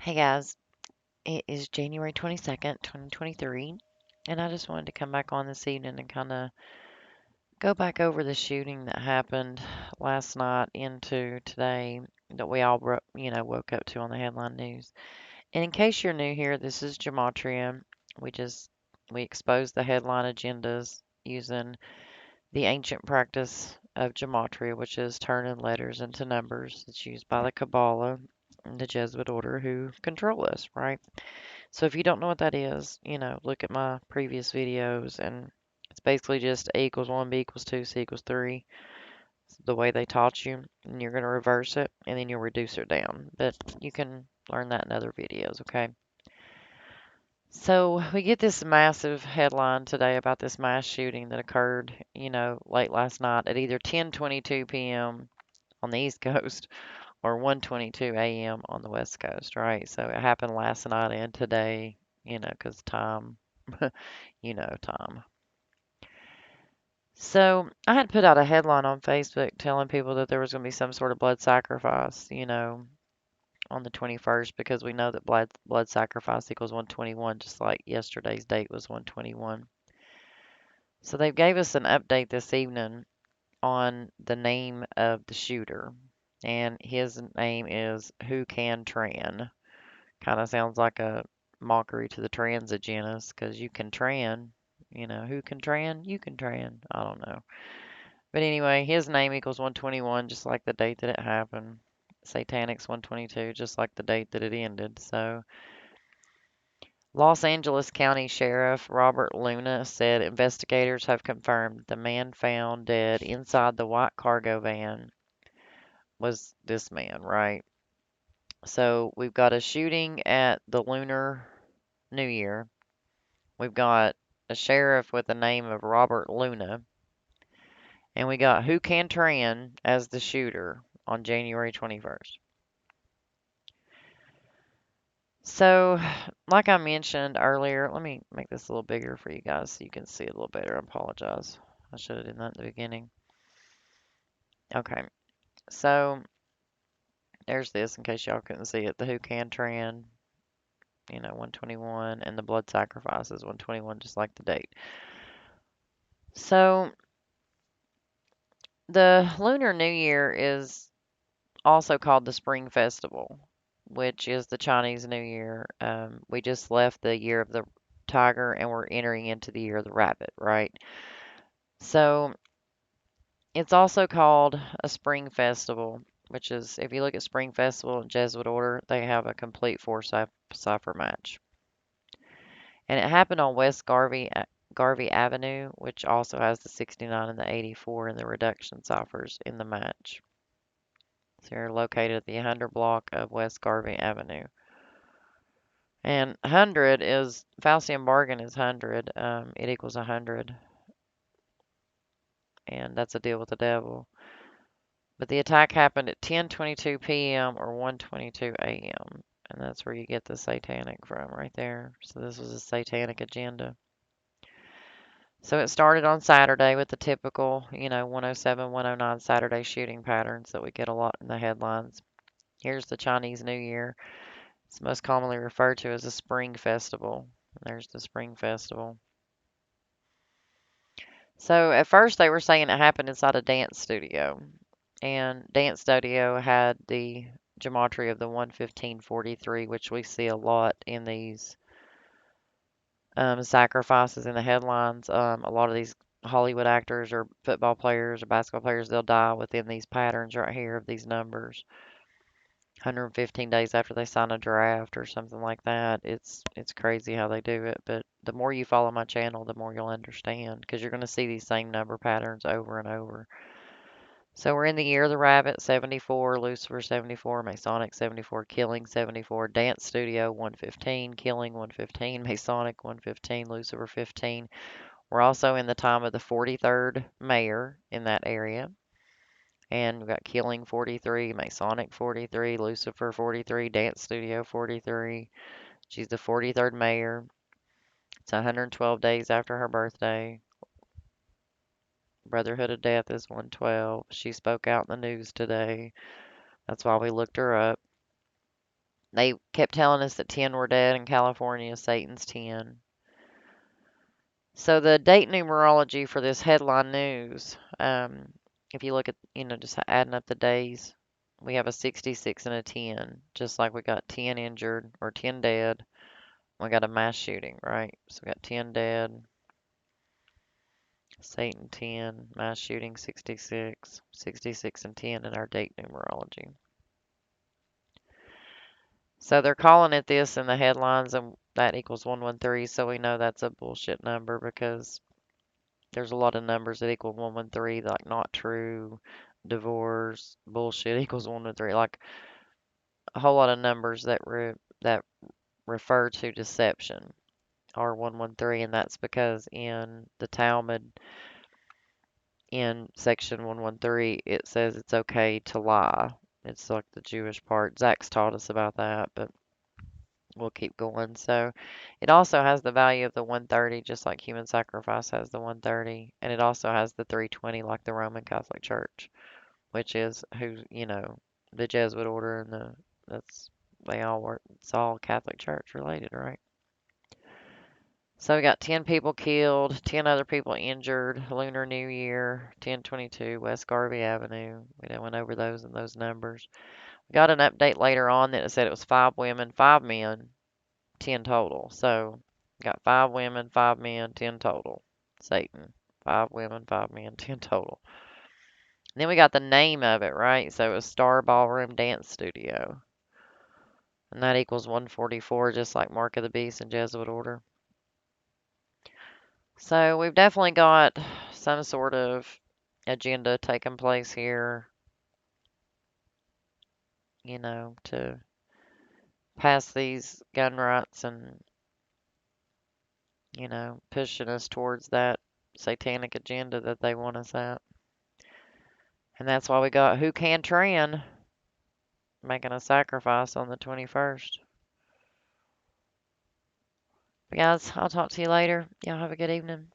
Hey guys, it is January 22nd, 2023, and I just wanted to come back on this evening and kind of go back over the shooting that happened last night into today that we all, woke up to on the headline news. And in case you're new here, this is Gematria. We just we expose the headline agendas using the ancient practice of Gematria, which is turning letters into numbers. It's used by the Kabbalah and the Jesuit order who control us, right? So if you don't know what that is, look at my previous videos and it's basically just A equals 1, B equals 2, C equals 3. It's the way they taught you, and you're going to reverse it and then you'll reduce it down. But you can learn that in other videos, okay? So we get this massive headline today about this mass shooting that occurred, late last night at either 10:22 p.m. on the East Coast or 1:22 a.m. on the West Coast, right? So it happened last night and today, 'cause time, time. So I had put out a headline on Facebook telling people that there was going to be some sort of blood sacrifice, on the 21st because we know that blood sacrifice equals 121, just like yesterday's date was 121. So they gave us an update this evening on the name of the shooter, and his name is Who Can Tran. Kind of sounds like a mockery to the transagenists because you can tran, who can tran? You can tran. I don't know. But anyway, his name equals 121, just like the date that it happened. Satanic's 122, just like the date that it ended. So, Los Angeles County Sheriff Robert Luna said investigators have confirmed the man found dead inside the white cargo van was this man, right? So, we've got a shooting at the Lunar New Year. We've got a sheriff with the name of Robert Luna, and we got Who Can Tran as the shooter on January 21st. So, like I mentioned earlier, let me make this a little bigger for you guys so you can see it a little better. I apologize. I should have done that at the beginning. Okay, so there's this in case y'all couldn't see it. The Who Can Tran, 121, and the blood sacrifice is 121, just like the date. So, the Lunar New Year is also called the Spring Festival, which is the Chinese New Year. We just left the year of the tiger and we're entering into the year of the rabbit, right? So it's also called a Spring Festival, which is, if you look at Spring Festival in Jesuit order, they have a complete cipher match. And it happened on West Garvey Avenue, which also has the 69 and the 84 and the reduction ciphers in the match. So you're located at the 100 block of West Garvey Avenue. And 100 is, Faustian bargain is 100. It equals 100. And that's a deal with the devil. But the attack happened at 10:22 p.m. or 1:22 a.m. And that's where you get the satanic from right there. So this was a satanic agenda. So it started on Saturday with the typical, 107, 109 Saturday shooting patterns that we get a lot in the headlines. Here's the Chinese New Year. It's most commonly referred to as a Spring Festival. There's the Spring Festival. So at first they were saying it happened inside a dance studio. And dance studio had the gematria of the 11543, which we see a lot in these sacrifices in the headlines. A lot of these Hollywood actors or football players or basketball players, they'll die within these patterns right here of these numbers. 115 days after they sign a draft or something like that. It's crazy how they do it, but the more you follow my channel, the more you'll understand because you're going to see these same number patterns over and over. So we're in the year of the rabbit, 74, Lucifer 74, Masonic 74, Killing 74, Dance Studio 115, Killing 115, Masonic 115, Lucifer 15. We're also in the time of the 43rd mayor in that area. And we've got Killing 43, Masonic 43, Lucifer 43, Dance Studio 43. She's the 43rd mayor. It's 112 days after her birthday. Brotherhood of Death is 112. She spoke out in the news today. That's why we looked her up. They kept telling us that 10 were dead in California, Satan's 10. So the date numerology for this headline news, if you look at, just adding up the days, we have a 66 and a 10, just like we got 10 injured or 10 dead. We got a mass shooting, right? So we got 10 dead, Satan 10, mass shooting 66, 66 and 10 in our date numerology. So they're calling it this in the headlines, and that equals 113, so we know that's a bullshit number because there's a lot of numbers that equal 113, like not true, divorce, bullshit equals 113, like a whole lot of numbers that refer to deception are 113, and that's because in the Talmud, in section 113, it says it's okay to lie. It's like the Jewish part. Zach's taught us about that, but we'll keep going. So it also has the value of the 130, just like human sacrifice has the 130, and it also has the 320, like the Roman Catholic Church, which is the Jesuit order, and that's they all work. It's all Catholic Church related, right? So we got 10 people killed, 10 other people injured. Lunar New Year, 1022 West Garvey Avenue. We done went over those and those numbers. We got an update later on that it said it was 5 women, 5 men, 10 total. So got 5 women, 5 men, 10 total. Satan. 5 women, 5 men, 10 total. And then we got the name of it, right? So it was Star Ballroom Dance Studio. And that equals 144, just like Mark of the Beast and Jesuit order. So we've definitely got some sort of agenda taking place here, to pass these gun rights and, pushing us towards that satanic agenda that they want us at. And that's why we got Who Can Tran making a sacrifice on the 21st. But guys, I'll talk to you later. Y'all have a good evening.